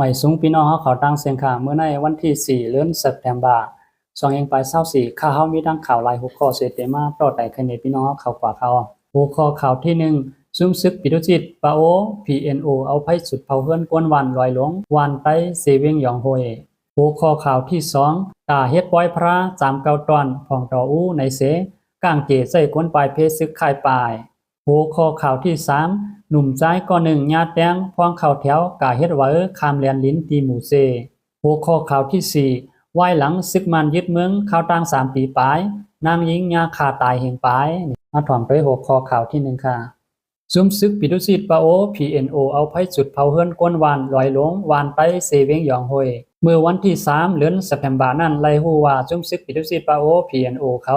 หมายสูงพี่น้องเฮาเขาตั้งเสียงค่ะเมื่อในวันที่4เดือนเซปเทมเบอร์2024ข่าวเฮามีทั้งข่าวหลายหัวข้อเสเตมาต่อใดคะแนนพี่น้องเฮาเข้ากว่าเขาหัวข้อข่าวที่1ซุ่มซึกปิตุจิตปาโอ PNO เอาไผสุดเผาเฮือนกวนวันลอยหลงวานไตเซเวียงหยองโฮยหัวข้อข่าวที่2ตาเฮ็ดปอยพระ39ตอนผ่องต่ออู้ในเสก้างเจใส่กวนปลายเพซึกค่ายปลายหัวข้อข่าวที่3หนุ่มใจก่อหนึ่งญาติแตงพองเข้าแถวกาเฮ็ดไว้คามเลียนลิ้นตีหมู่เซหัวข้อข่าวที่4วายหลังซึกมันยึดเมืองข่าวตั้ง3ปีปลายนางหญิงยาขาตายแห่งปลายมาถ่อมไปหัวข้อข่าวที่1ค่ะซุมซึกปิตุสิตปาโอ PNO เอาไผจุดเผาเฮือนก้นวานลอยหลงวานไปเซเวงหยองโฮยเมื่อวันที่3เดือนเซปเทมเบอร์นั้นไล่ฮู้ว่าซุมซึกปิตุสิตปาโอ PNO เขา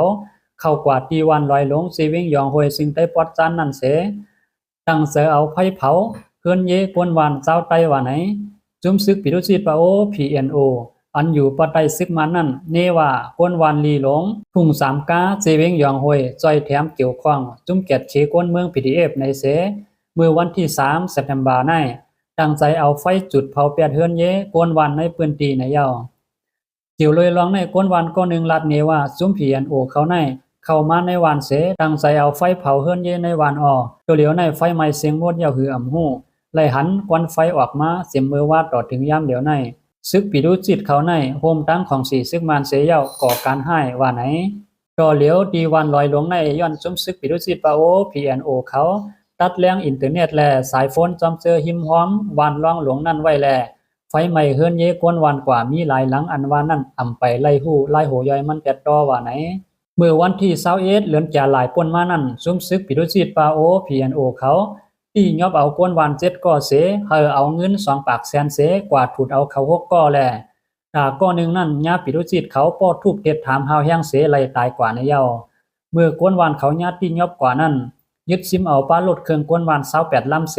เข้ากว่าตีวันลอยหลงเซเวงหยองโฮยซึ่งได้ปอดจานนั่นเสตั้งเสอเอาไผเผาเฮือนเยก้นวานเจ้าไต้ว่าไหนซุมซึกปิตุสิตปาโอ PNO อันอยู่ปะไตซึกมันนั่นเนว่ากวนวานลีหลงทุ่ง3กาเจเวงหยองโฮยจอยแถมเกี่ยวข้องจุ้มเกียดเขกวนเมือง PDF ในเสเมื่อวันที่3เซปเทมเบอร์ในตั้งใจเอาไฟจุดเผาเปียดเฮือนเยกวนวานในปืนตีในเยาเกี่ยวเลยลองในกวนวานก็นึงลัดเนว่าซุม PNO เขาในเข้ามาในวานเสตั้งใจเอาไฟเผาเฮือนเยในวานตัวเหลียวในไฟไหม้เสียงมดยาวหืออ่ำฮู้ไล่หันควันไฟออกมาเสียมมือว่าต่อถึงยามเดียวในซึกปิดุจิตเขาในโฮมตั้งของ4ซึกมานเสยเยาก่อการให้ว่าไหนต่อเหลียวดีวันลอยหลวงในย้อนซุมซึกปิดุจิตปาโอ PNO เขาตัดแรงอินเทอร์เน็ตและสายโฟนจอมเจอหิมหอมวานล่องหลวงนั่นไว้แลไฟไหม้เฮือนเยกวนวานกว่ามีหลายหลังอันว่านั่นอ่ำไปไล่ฮู้ไล่โหย่อยมันแก่ต่อว่าไหนเมื่อวันที่21เดือนจะหลายป่นมานั่นซุมซึกปิดุจิตปาโอ PNO เขาที่ยอบเอากวนวาน7ก่อเสเอาเงิน2ปากแสนเสกว่าถูดเอาเขา6ก่อแลก่อนึงนั่นญาปิดุจิตเขาป้อทุบเก็บถามหาวแห้งเสไล่ตายกว่าในเยาเมื่อกวนวานเขาญาติยอบกว่านั้นยึดซิมเอาปลารถเครื่องกวนวาน28ลำเส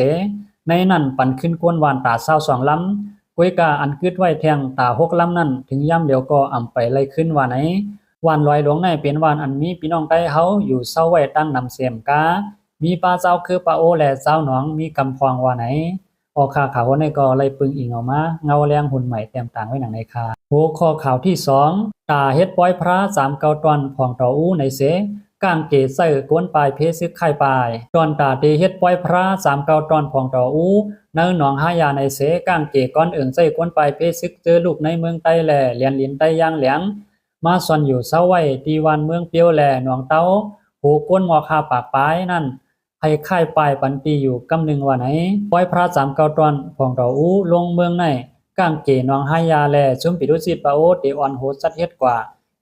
ในนั้นปั่นขึ้นกวนวานตา22ลำกวยกาอันกึดไว้แทงตา6ลำนั้นถึงย่ำเดียวก็อ่ำไปไล่ขึ้นว่าไหนวานลอยหลวงในเป็นวานอันมีพี่น้องใต้เฮาอยู่เศร้าไว้ตั้งนำเสียมกามีปลาเจ้าคือปลาโอและเจ้าหนองมีกำพองว่าไหนออกข่าวในก็ไล่ปึงอิงออกมาเงาแรงหุ่นใหม่เต็มต่างไว้หนังในคาหัวข้อข่าวที่2ตาเฮ็ดปอยพระ39ตอนผ่องต่ออู้ในเสก้างเกใส่กวนปลายเพซึกไข่ปลายตอนตาเตเฮ็ดปอยพระ39ตอนผ่องต่ออู้ในหนองหายาในเสก้างเกก้อนเอิงใส่กวนปลายเพซึกเจอลูกในเมืองใต้แลเลียนลินใต้ย่างเหลียงมาซ่อนอยู่เซาไว้ตีวันเมืองเปียวแลหนองเต้าโหกวนหมอคาปากปลายนั่นให้ค่ายปลายปันปีอยู่กำนึงว่าไหนปอยพระ39ตอนผ่องต่ออู้ลงเมืองในก้างเกหนองหายาแลซุมปิดุสิตปาโอเตออนโหสัดเฮ็ดกว่า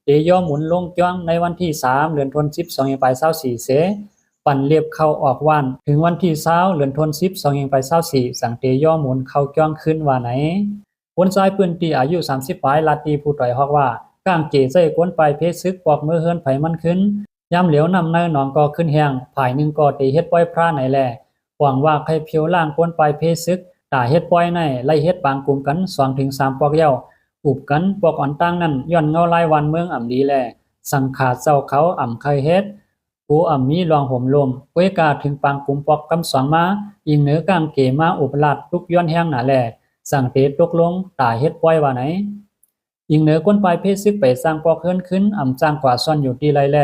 เตย่อหมุนลงจ้องในวันที่3เดือนธันวาคม2024เสปั่นเรียบเข้าออกว่านถึงวันที่20เดือนธันวาคม2024สังเตย่อหมุนเข้าจ้องขึ้นว่าไหนคนซ้ายปืนตีอายุ30ปลายลาตีผู้ต่อยฮอกว่าก้างเกใส่กวนปลายเพซึกปอกมือเฮือนไผมันขึ้นยามเหลียวนำในหนองก็ขึ้นแห้งภายนึงก็เตเฮ็ดปล่อยพระไหนแลหวังว่าใครเพียวล่างกวนปลายเพซึกตาเฮ็ดปล่อยในไล่เฮ็ดปางกลุ่มกัน 2-3 ปอกเย้าอุบกันปอกอ่อนตั้งนั้นย้อนเงาลายวันเมืองอ่ำดีแลสังขาดเจ้าเขาอ่ำเคยเฮ็ดกูอ่ำมีรองห่มลมกวยกาถึงปางกลุ่มปอกกำ2มายิงเหนือกางเกมาอุบลาดทุกย้อนแห้งหนาแลสั่งเตตกลงตาเฮ็ดปล่อยว่าไหนยิงเหนือกวนปลายเพซึกไปสร้างปอกเฮือนขึ้นอ่ำจ้างกว่าซ่อนอยู่ที่ไรแล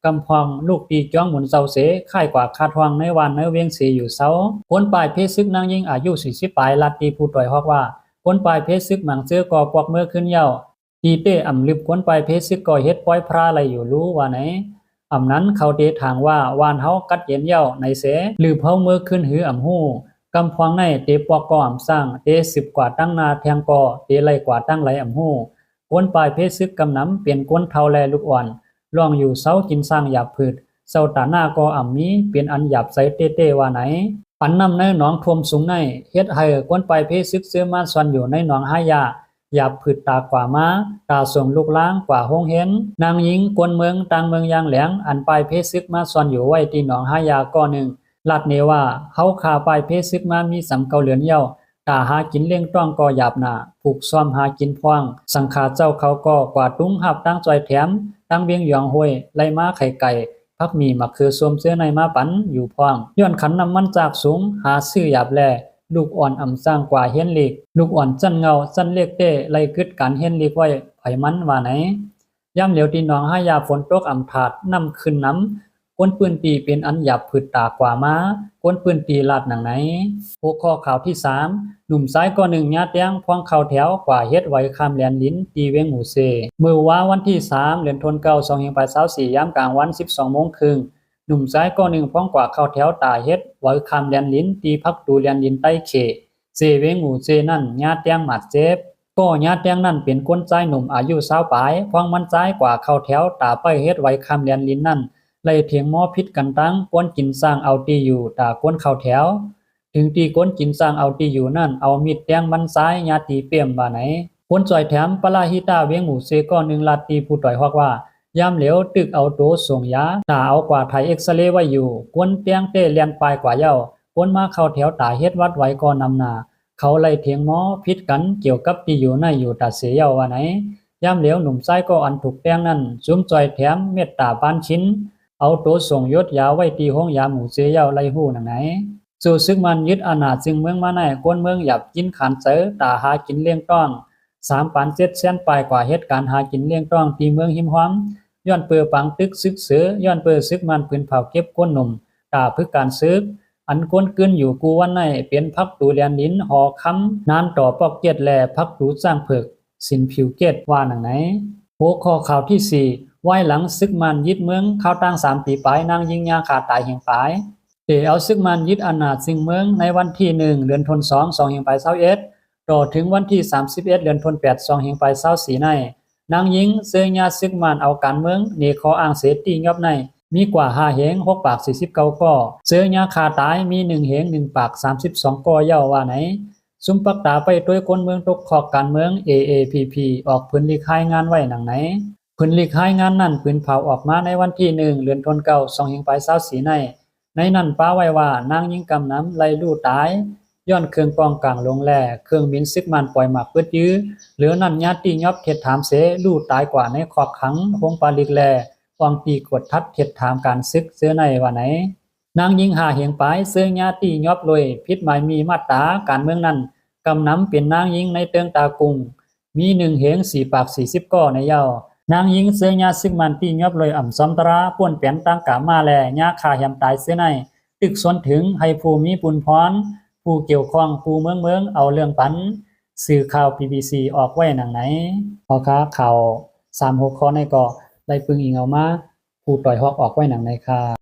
กำพองลูกตีจ้องหมุนเซาเสค่ายกว่าคาดวางในวันในเวียงเสอยู่เซาคนปลายเพซึกนางยิงอายุ40ปลายลัดตีผู้ต่อยฮอกว่าคนปลายเพซึกหมังเจอก่อปอกเมื่อขึ้นเย้าตีเต้อ่ำลึบคนปลายเพซึกก่อเฮ็ดปล่อยพระอะไรอยู่รู้ว่าไหนอ่ำนั้นเขาเตทางว่าวานเฮากัดเย็นเย้าในเสหรือเฮาเมื่อขึ้นหืออ่ำฮู้กำพองในเตปอกก่ออ่ำสร้างเต10กว่าตั้งนาแทงก่อเตไหลกว่าตั้งไหลอ่ำฮู้คนปลายเพซึกกำนำเปลี่ยนคนเฒ่าแลลูกอ่อนล่องอยู่เสากินสร้างหยาบพืชเสาตาหน้าก็อ่ำมีเป็นอันหยาบใสเต้ๆว่าไหนปันนำในหนองท่วมสูงในเฮ็ดให้กวนปลายเพซึกเสื้อมาซ่อนอยู่ในหนองหายาหยาบพืชตากว่ามาตาส่งลูกล้างกว่าห้องเห็นนางหญิงกวนเมืองต่างเมืองยางแหลงอันปลายเพซึกมาซ่อนอยู่ไว้ที่หนองหายาก้อนึงลัดเนว่าเฮาขาปลายเพซึกมามีสำเกาเหลือนเย้าตาหากินเลี้ยงต้องก็หยาบหนาผูกซ้อมหากินพวงสังขาเจ้าเขาก็กว่าตุ้งหับตั้งจอยแถมตั้งเวียงหยองห้วยไล่ม้าไข่ไก่พักมีมักคือสวมเสื้อในมาปันอยู่พวงย้อนขันน้ำมันจากสูงหาซื้อหยาบแล ลูกอ่อนอำสร้างกว่าเฮียนเล็กลูกอ่อนจันเงาจันเล็กเต้ไล่กึดการเฮียนเล็กไว้ไผมันว่าไหนย่ำเหลียวที่น้องหายาฝนตกอำผาดนำขึ้นน้ำก้นปืนตีเป็นอันหยับผืดตากว่ามาก้นปืนตีลาดหนังไหนหัวข้อข่าวที่3หนุ่มซ้ายก็หนึ่งญาติแย้งพวงเข้าแถวกว่าเฮ็ดไว้คำแลนลิ้นตีเวงหูเซเมื่อว่าวันที่3เดือนธันวาคม2524ยามกลางวัน 12:30 น.หนุ่มซ้ายก็หนึ่งพวงกว่าเข้าแถวตาเฮ็ดไว้คำแลนลิ้นตีพักตูแลนลิ้นใต้เขเซเวงหูเซนั่นญาติแย้งหมัดเจ็บก็ญาติแย้งนั่นเป็นคนใจหนุ่มอายุ20ปลายพวงมันใจกว่าเข้าแถวตาไปเฮ็ดไว้คำแลนลิ้นนั่นไล่เถียงหม้อพิษกันตั้งก้นกินสร้างเอาตีอยู่ตาก้นเข้าแถวถึงตีก้นกินสร้างเอาตีอยู่นั่นเอามีดแทงมันซ้ายญาติเปี่ยมบ่าไหนคนจ่อยแถมปลาฮิตาเวียงหมูเซก็หนึ่งลาตีผู้ต่อยฮอกว่ายามเหลวตึกเอาโตส่งยาตาเอากว่าไทยเอ็กซเรย์ไว้อยู่ก้นเตียงเต้เลียนปลายกว่าเย้าก้นมาเข้าแถวตาเฮ็ดวัดไว้ก็นำหน้าเขาไล่เถียงหม้อพิษกันเกี่ยวกับตีอยู่ในอยู่ตาเสียเย้าว่าไหนยามเหลวหนุ่มซ้ายก็อันถูกแป้งนั่นซุมจ่อยแถมเมตตาปานชิ้นเอาโตส่งยศยาไว้ตีห้องยาหมูเสียเย้าไล่ฮู้นั่นไหนสู่ซึกมันยึดอาณาจึงเมืองมาในก้นเมืองหยับกินขันเสอตาหากินเลี้ยงต้อง3 ปัน 7 แสนปลายกว่าเหตุการณ์หากินเลี้ยงต้องที่เมืองหิมหอมย้อนเปือปังตึกซึกเสือย้อนเปือซึกมันปืนเผาเก็บก้นหนุ่มตาพึกการซึกอันก้นกึนอยู่กูวันในเป็นพักตูเลียนลิ้นหอคำนานต่อปอกเกียดแลพักตูสร้างเผิกสินผิวเกตว่าหนังไหนหัวข้อข่าวที่4ไว้หลังซึกมันยึดเมืองข้าวตั้ง3 ปีปลายนางยิงยาขาดตายแห่งปลายเอาซึกมันยึดอาณาจึงเมืองในวันที่1เดือนธันวาคม2521ต่อถึงวันที่31เดือนธันวาคม2524ในนางยิงเซญาซึกมันเอาการเมืองนี่ขออ้างเสตียอบในมีกว่า5เหง6ปาก49ก้อเซญาขาตายมี1เหง1ปาก32ก้อเย้าว่าไหนซุมปักตาไปด้วยคนเมืองตกขอบการเมือง AAPP ออกพื้นลีกให้งานไว้หนังไหนพื้นลีกให้งานนั่นปืนเผาออกมาในวันที่1เดือนธันวาคม2524ในนั้นป้าไว้ว่านางยิงกำน้ำไล่ลู่ตายย้อนเครื่องกองกลางลงแลเครื่องบินซึกมันปล่อยหมักปึดยื้อเหลือนั่นญาติยอบเท็ดถามเสลู่ตายกว่าในขอบขังคงปาลิกแลวางตีกดทัดเท็ดถามการซึกเสื้อในว่าไหนนางยิงหาเหงปลายเสื้อญาติยอบลอยพิษหมายมีมาตราการเมืองนั้นกำน้ำเป็นนางยิงในเตืองตากุงมี1เหง4ปาก40ก้อในเย้านางยิงเสื้อญาซึกมันตียอบลอยอ่ำซ้อมตราป่วนเปลี่ยนตั้งกะมาแลญาคาแหมตายเสื้อในตึกสวนถึงให้ผู้มีบุญพรผู้เกี่ยวข้องผู้เมืองเอาเรื่องปันสื่อข่าว BBC ออกไว้หนังไหนพอค้าข่าว3 6ข้อในก็ได้ปึงอิงเอามาผู้ต่อยฮอกออกไว้หนังไหนค่ะ